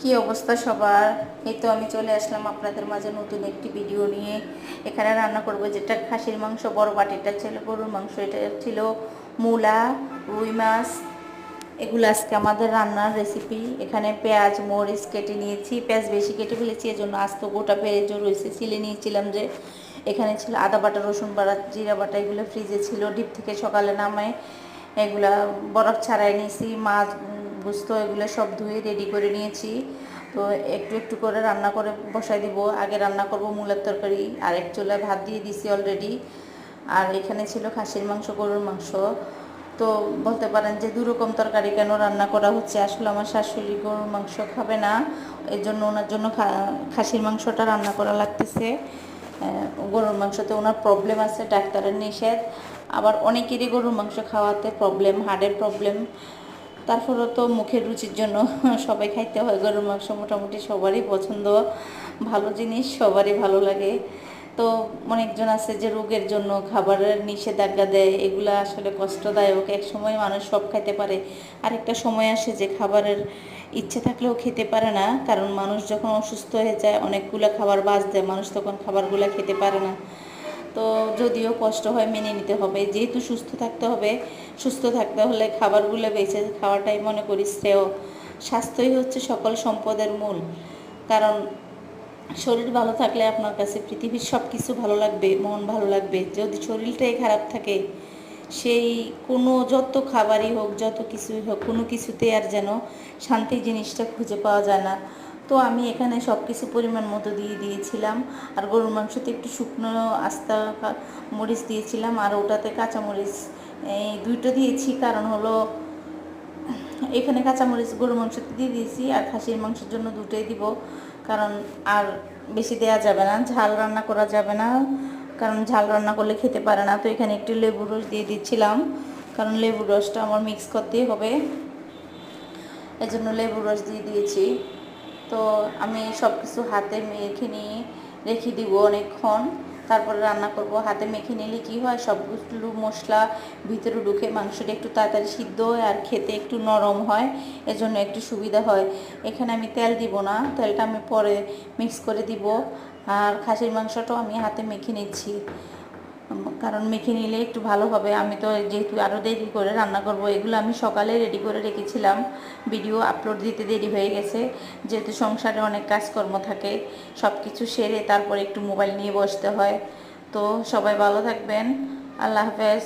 কি অবস্থা সবার? এই তো আমি চলে আসলাম আপনাদের মাঝে নতুন একটি ভিডিও নিয়ে। এখানে রান্না করব যেটা খাসির মাংস, বড় বাটিটা ছিল গরুর মাংস, এটা ছিল মূলা, রুই মাছ। এগুলো আজকে আমাদের রান্নার রেসিপি। এখানে পেঁয়াজ মরিচ কেটে নিয়েছি, পেঁয়াজ বেশি কেটে ফেলেছি, এজন্য আস্ত গোটা পেঁয়াজ রয়েছে ছিলে নিয়েছিলাম। যে এখানে ছিল আদা বাটা, রসুন বাটা, জিরা বাটা, এগুলো ফ্রিজে ছিল, ডিপ থেকে সকালে নামায় এগুলা বরফ ছাড়াই নিয়েছি। মাছ বুঝতো এগুলো সব ধুয়ে রেডি করে নিয়েছি। তো একটু একটু করে রান্না করে বসাই দিব। আগে রান্না করব মূলের তরকারি, আর এক চুলায় ভাত দিয়ে দিছি অলরেডি। আর এখানে ছিল খাসির মাংস, গরুর মাংস। তো বলতে পারেন যে দুরকম তরকারি কেন রান্না করা হচ্ছে। আসলে আমার শাশুড়ি গরুর মাংস খাবে না, এর জন্য ওনার জন্য খাসির মাংসটা রান্না করা লাগতেছে। গরুর মাংসতে ওনার প্রবলেম আছে, ডাক্তারের নিষেধ। আবার অনেকেরই গরুর মাংস খাওয়াতে প্রবলেম, হার্টের প্রবলেম। তারপরেও তো মুখের রুচির জন্য সবাই খাইতে হয়। গরুর মাংস মোটামুটি সবারই পছন্দ, ভালো জিনিস, সবারই ভালো লাগে। তো অনেকজন আছে যে রোগের জন্য খাবারের নিষেধাজ্ঞা দেয়, এগুলো আসলে কষ্টদায়ক। এক সময় মানুষ সব খাইতে পারে, আরেকটা সময় আসে যে খাবারের ইচ্ছে থাকলেও খেতে পারে না। কারণ মানুষ যখন অসুস্থ হয়ে যায়, অনেকগুলো খাবার বাদ দেয়, মানুষ তখন খাবারগুলো খেতে পারে না। তো যদিও কষ্ট হয়, মেনে নিতে হবে, যেহেতু সুস্থ থাকতে হবে। সুস্থ থাকতে হলে খাবারগুলো বেঁচে খাওয়াটাই মনে করি শ্রেয়। স্বাস্থ্যই হচ্ছে সকল সম্পদের মূল। কারণ শরীর ভালো থাকলে আপনার কাছে পৃথিবীর সব কিছু ভালো লাগবে, মন ভালো লাগবে। যদি শরীরটাই খারাপ থাকে, সেই কোনো যত খাবারই হোক, যত কিছুই হোক, কোনো কিছুতে আর যেন শান্তি জিনিসটা খুঁজে পাওয়া যায় না। তো আমি এখানে সব কিছু পরিমাণ মতো দিয়ে দিয়েছিলাম। আর গরুর মাংসতে একটু শুকনো আস্তা মরিচ দিয়েছিলাম, আর ওটাতে কাঁচামরিচ এই দুইটা দিয়েছি। কারণ হলো এখানে কাঁচামরিচ গরুর মাংসতে দিয়ে দিয়েছি, আর খাসির মাংসের জন্য দুটোই দিব। কারণ আর বেশি দেওয়া যাবে না, ঝাল রান্না করা যাবে না, কারণ ঝাল রান্না করলে খেতে পারে না। তো এখানে একটু লেবুর রস দিয়ে দিচ্ছিলাম, কারণ লেবুর রসটা আমার মিক্স করতেই হবে, এজন্য লেবুর রস দিয়ে দিয়েছি। তো আমি সব কিছু হাতে মেখে নিয়ে রেখে দিব অনেকক্ষণ, তারপরে রান্না করব। হাতে মেখে নিলে কী হয়, সবগুলো মশলা ভিতরে ঢুকে মাংসটা একটু তাড়াতাড়ি সিদ্ধ হয়, আর খেতে একটু নরম হয়, এজন্য একটু সুবিধা হয়। এখানে আমি তেল দিব না, তেলটা আমি পরে মিক্স করে দিব। আর খাসির মাংসটাও আমি হাতে মেখে নিচ্ছি, কারণ মেখে নিলে একটু ভালো হবে। আমি তো যেহেতু আরও দেরি করে রান্না করব, এগুলো আমি সকালে রেডি করে রেখেছিলাম, ভিডিও আপলোড দিতে দেরি হয়ে গেছে। যেহেতু সংসারে অনেক কাজকর্ম থাকে, সব কিছু সেরে তারপরে একটু মোবাইল নিয়ে বসতে হয়। তো সবাই ভালো থাকবেন, আল্লাহ হাফেজ।